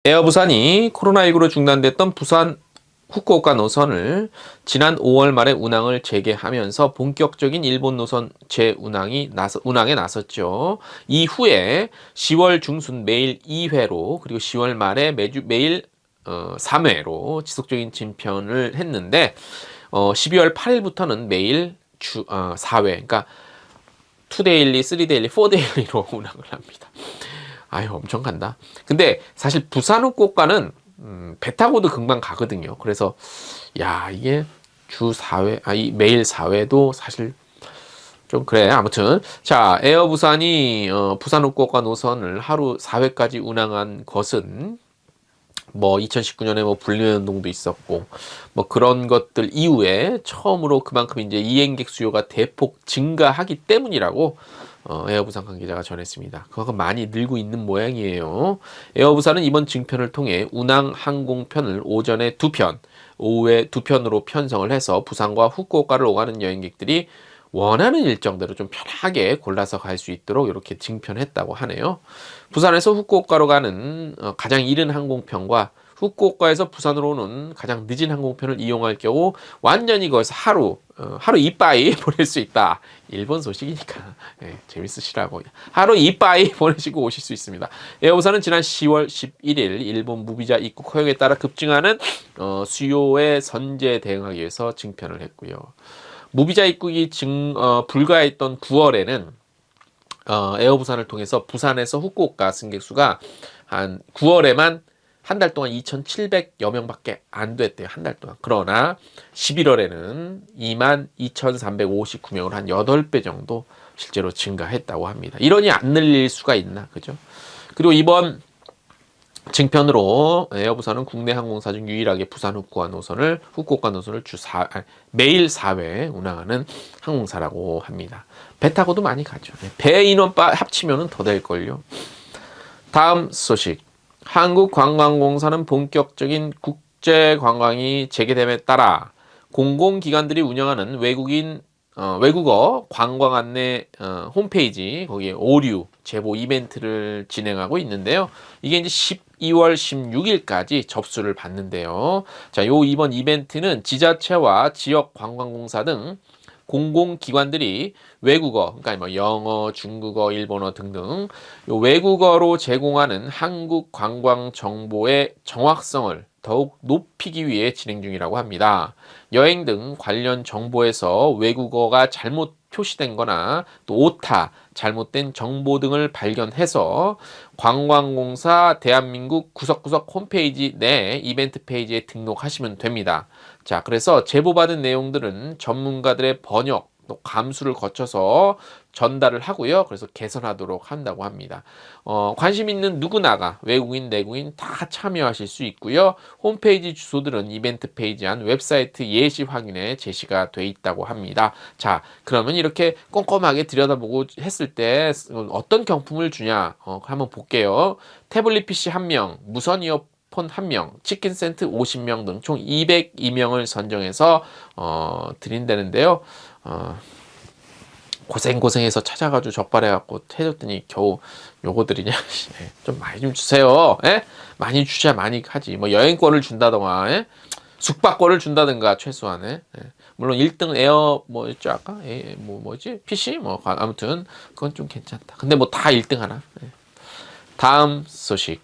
에어부산이 코로나19로 중단됐던 부산 후쿠오카 노선을 지난 5월 말에 운항을 재개하면서 본격적인 일본 노선 운항에 나섰죠. 이후에 10월 중순 매일 2회로 그리고 10월 말에 매일 3회로 지속적인 진편을 했는데 12월 8일부터는 매일 4회, 그러니까 2데일리, 3데일리, 4데일리로 운항을 합니다. 아유, 엄청 간다. 근데 사실 부산 후쿠오카는 배 타고도 금방 가거든요. 그래서 야, 이게 주 4회, 매일 4회도 사실 좀 그래. 아무튼 자, 에어 부산이 부산 후쿠오카 노선을 하루 4회까지 운항한 것은 뭐 2019년에 뭐 불륜운동도 있었고 뭐 그런 것들 이후에 처음으로 그만큼 이제 이행객 수요가 대폭 증가하기 때문이라고 에어부산 관계자가 전했습니다. 그거 많이 늘고 있는 모양이에요. 에어부산은 이번 증편을 통해 운항 항공편을 오전에 2편, 오후에 2편으로 편성을 해서 부산과 후쿠오카를 오가는 여행객들이 원하는 일정대로 좀 편하게 골라서 갈 수 있도록 이렇게 증편했다고 하네요. 부산에서 후쿠오카로 가는 가장 이른 항공편과 후쿠오카에서 부산으로 오는 가장 늦은 항공편을 이용할 경우 완전히 거기서 하루 이빠이 보낼 수 있다. 일본 소식이니까 재밌으시라고 하루 이빠이 보내시고 오실 수 있습니다. 에어부산은 지난 10월 11일 일본 무비자 입국 허용에 따라 급증하는 수요에 선제 대응하기 위해서 증편을 했고요. 무비자 입국이 불가했던 9월에는 에어부산을 통해서 부산에서 후쿠오카 승객 수가 한 9월에만 한 달 동안 2,700여 명밖에 안 됐대요. 한 달 동안. 그러나 11월에는 22,359명으로 한 8배 정도 실제로 증가했다고 합니다. 이러니 안 늘릴 수가 있나, 그죠? 그리고 이번 증편으로 에어부산은 국내 항공사 중 유일하게 부산 후쿠오카 노선을 매일 4회 운항하는 항공사라고 합니다. 배 타고도 많이 가죠. 배 인원 합치면 더 될걸요. 다음 소식. 한국관광공사는 본격적인 국제 관광이 재개됨에 따라 공공기관들이 운영하는 외국어 관광 안내 홈페이지 거기에 오류 제보 이벤트를 진행하고 있는데요. 이게 이제 12월 16일까지 접수를 받는데요. 자, 이번 이벤트는 지자체와 지역 관광공사 등 공공기관들이 외국어, 그러니까 뭐 영어, 중국어, 일본어 등등 외국어로 제공하는 한국 관광 정보의 정확성을 더욱 높이기 위해 진행 중이라고 합니다. 여행 등 관련 정보에서 외국어가 잘못 표시된 거나 또 오타, 잘못된 정보 등을 발견해서 관광공사 대한민국 구석구석 홈페이지 내 이벤트 페이지에 등록하시면 됩니다. 자, 그래서 제보받은 내용들은 전문가들의 번역, 또 감수를 거쳐서 전달을 하고요. 그래서 개선하도록 한다고 합니다. 관심 있는 누구나가 외국인, 내국인 다 참여하실 수 있고요. 홈페이지 주소들은 이벤트 페이지 안 웹사이트 예시 확인에 제시가 돼 있다고 합니다. 자, 그러면 이렇게 꼼꼼하게 들여다보고 했을 때 어떤 경품을 주냐 한번 볼게요. 태블릿 PC 1명, 무선 이어폰 1명, 치킨 세트 50명 등 총 202명을 선정해서 드린다는데요. 고생해서 찾아가지고 적발해갖고 해줬더니 겨우 요거 드리냐? 좀 많이 좀 주세요. 에? 많이 주셔야 많이 하지. 뭐 여행권을 준다던가, 에? 숙박권을 준다든가 최소한. 에? 물론 1등 에어 뭐였죠 아까? 뭐지? PC? 뭐 아무튼 그건 좀 괜찮다. 근데 뭐 다 1등 하나. 다음 소식.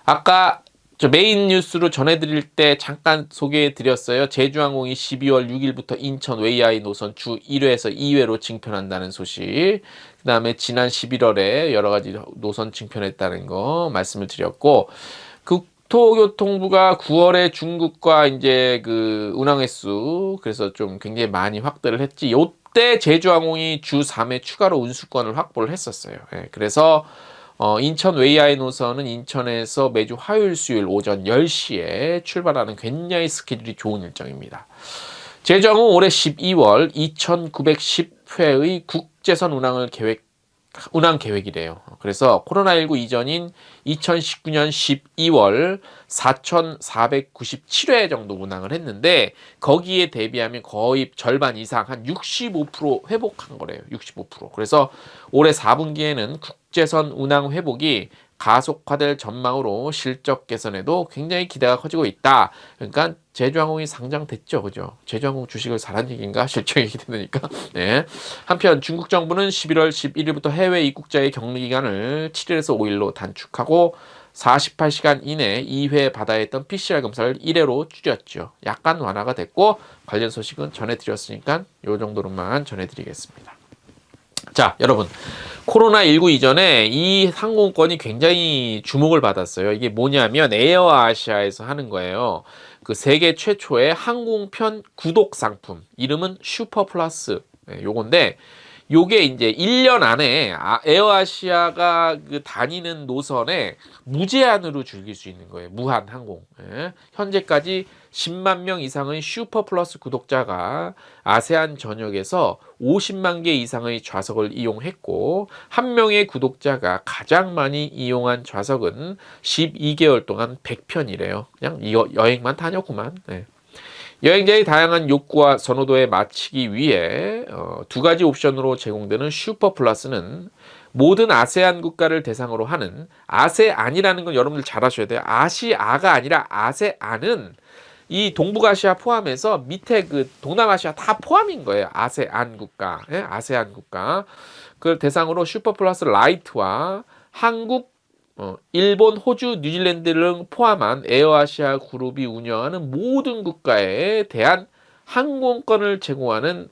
아까 저 메인 뉴스로 전해드릴 때 잠깐 소개해드렸어요. 제주항공이 12월 6일부터 인천 웨이아이 노선 주 1회에서 2회로 증편한다는 소식. 그 다음에 지난 11월에 여러 가지 노선 증편했다는 거 말씀을 드렸고, 국토교통부가 9월에 중국과 이제 그 운항 횟수 그래서 좀 굉장히 많이 확대를 했지. 요때 제주항공이 주 3회 추가로 운수권을 확보를 했었어요. 그래서 인천 웨이아이 노선은 인천에서 매주 화요일, 수요일 오전 10시에 출발하는 굉장히 스케줄이 좋은 일정입니다. 제주항공 올해 12월 2910회의 국제선 운항 계획이래요. 그래서 코로나19 이전인 2019년 12월 4,497회 정도 운항을 했는데 거기에 대비하면 거의 절반 이상 한 65% 회복한 거래요. 65%. 그래서 올해 4분기에는 국제선 운항 회복이 가속화될 전망으로 실적 개선에도 굉장히 기대가 커지고 있다. 그러니까 제주항공이 상장됐죠, 그죠? 제주항공 주식을 사란 얘기인가? 실적이 기대되니까. 네. 한편 중국 정부는 11월 11일부터 해외 입국자의 격리 기간을 7일에서 5일로 단축하고 48시간 이내 2회 받아야 했던 PCR 검사를 1회로 줄였죠. 약간 완화가 됐고 관련 소식은 전해드렸으니까 요 정도로만 전해드리겠습니다. 자, 여러분. 코로나19 이전에 이 항공권이 굉장히 주목을 받았어요. 이게 뭐냐면 에어아시아에서 하는 거예요. 그 세계 최초의 항공편 구독 상품. 이름은 슈퍼플러스. 네, 요건데 요게 이제 1년 안에 에어아시아가 그 다니는 노선에 무제한으로 즐길 수 있는 거예요. 무한 항공. 예. 현재까지 10만 명 이상의 슈퍼플러스 구독자가 아세안 전역에서 50만 개 이상의 좌석을 이용했고 한 명의 구독자가 가장 많이 이용한 좌석은 12개월 동안 100편이래요. 그냥 여행만 다녔구만. 예. 여행자의 다양한 욕구와 선호도에 맞추기 위해 두 가지 옵션으로 제공되는 슈퍼 플러스는 모든 아세안 국가를 대상으로 하는 아세안이라는 건 여러분들 잘 아셔야 돼요. 아시아가 아니라 아세안은 이 동북아시아 포함해서 밑에 그 동남아시아 다 포함인 거예요. 아세안 국가, 예? 아세안 국가. 그걸 대상으로 슈퍼 플러스 라이트와 한국, 일본, 호주, 뉴질랜드를 포함한 에어아시아 그룹이 운영하는 모든 국가에 대한 항공권을 제공하는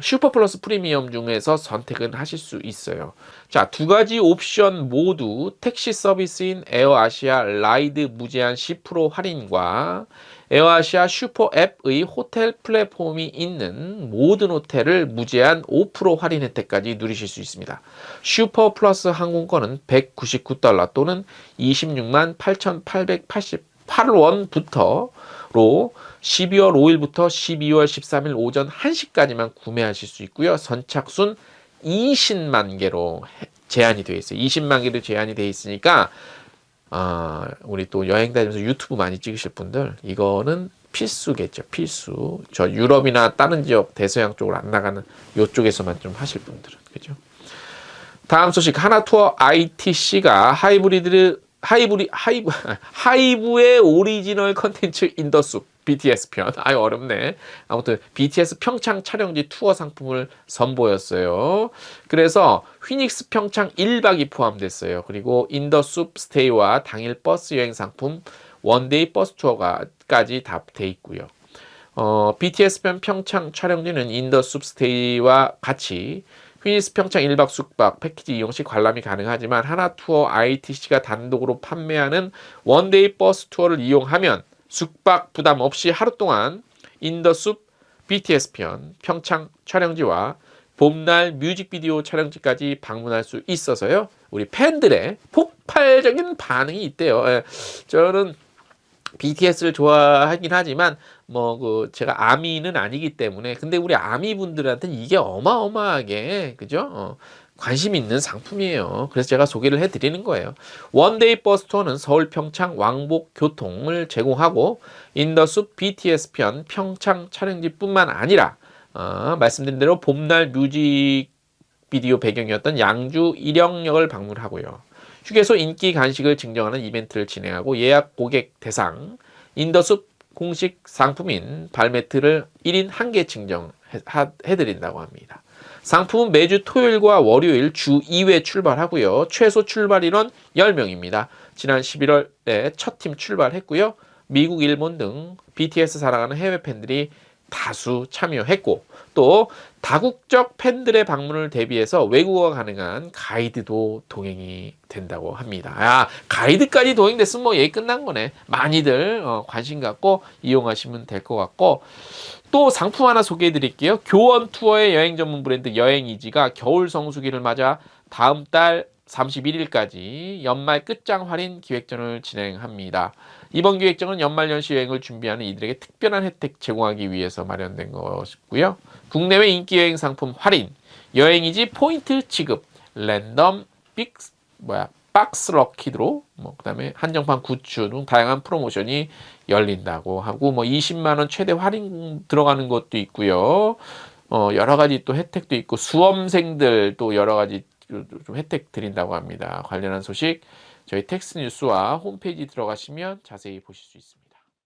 슈퍼플러스 프리미엄 중에서 선택은 하실 수 있어요. 자, 두 가지 옵션 모두 택시 서비스인 에어아시아 라이드 무제한 10% 할인과 에어아시아 슈퍼 앱의 호텔 플랫폼이 있는 모든 호텔을 무제한 5% 할인 혜택까지 누리실 수 있습니다. 슈퍼 플러스 항공권은 $199 또는 26만 8,888원부터로 12월 5일부터 12월 13일 오전 1시까지만 구매하실 수 있고요. 선착순 20만 개로 제한이 되어 있어요. 20만 개로 제한이 되어 있으니까 우리 또 여행 다니면서 유튜브 많이 찍으실 분들 이거는 필수겠죠. 필수. 저 유럽이나 다른 지역 대서양 쪽으로 안 나가는 요쪽에서만 좀 하실 분들은 그죠? 다음 소식 하나투어 ITC가 하이브의 오리지널 컨텐츠 인더숲 BTS 편. 아유 어렵네. 아무튼 BTS 평창 촬영지 투어 상품을 선보였어요. 그래서 휘닉스 평창 1박이 포함됐어요. 그리고 인더숲 스테이와 당일 버스 여행 상품 원데이 버스 투어까지 다 돼 있고요. BTS 편 평창 촬영지는 인더숲 스테이와 같이 휘니스 평창 1박 숙박 패키지 이용 시 관람이 가능하지만 하나투어 ITC가 단독으로 판매하는 원데이 버스 투어를 이용하면 숙박 부담 없이 하루 동안 인더숲 BTS 편 평창 촬영지와 봄날 뮤직비디오 촬영지까지 방문할 수 있어서요. 우리 팬들의 폭발적인 반응이 있대요. 저는 BTS를 좋아하긴 하지만 제가 아미는 아니기 때문에 근데 우리 아미 분들한테는 이게 어마어마하게 그죠? 관심 있는 상품이에요. 그래서 제가 소개를 해드리는 거예요. 원데이 버스 투어는 서울 평창 왕복 교통을 제공하고 인더숲 BTS 편 평창 촬영지뿐만 아니라 말씀드린 대로 봄날 뮤직비디오 배경이었던 양주 일영역을 방문하고요. 휴게소 인기 간식을 증정하는 이벤트를 진행하고 예약 고객 대상 인더숲 공식 상품인 발매트를 1인 1개 증정해드린다고 합니다. 상품은 매주 토요일과 월요일 주 2회 출발하고요. 최소 출발 인원 10명입니다. 지난 11월에 첫 팀 출발했고요. 미국, 일본 등 BTS 사랑하는 해외 팬들이 다수 참여했고 또 다국적 팬들의 방문을 대비해서 외국어가 가능한 가이드도 동행이 된다고 합니다. 가이드까지 동행됐으면 뭐 얘기 끝난 거네. 많이들 관심 갖고 이용하시면 될 것 같고 또 상품 하나 소개해 드릴게요. 교원 투어의 여행 전문 브랜드 여행이지가 겨울 성수기를 맞아 다음 달 31일까지 연말 끝장 할인 기획전을 진행합니다. 이번 기획전은 연말연시 여행을 준비하는 이들에게 특별한 혜택 제공하기 위해서 마련된 것이고요. 국내외 인기 여행 상품 할인, 여행이지 포인트 지급, 랜덤 박스 럭키 드로, 그다음에 한정판 굿즈 등 다양한 프로모션이 열린다고 하고 20만 원 최대 할인 들어가는 것도 있고요. 여러 가지 또 혜택도 있고 수험생들 또 여러 가지 좀 혜택 드린다고 합니다. 관련한 소식 저희 텍스트 뉴스와 홈페이지 들어가시면 자세히 보실 수 있습니다.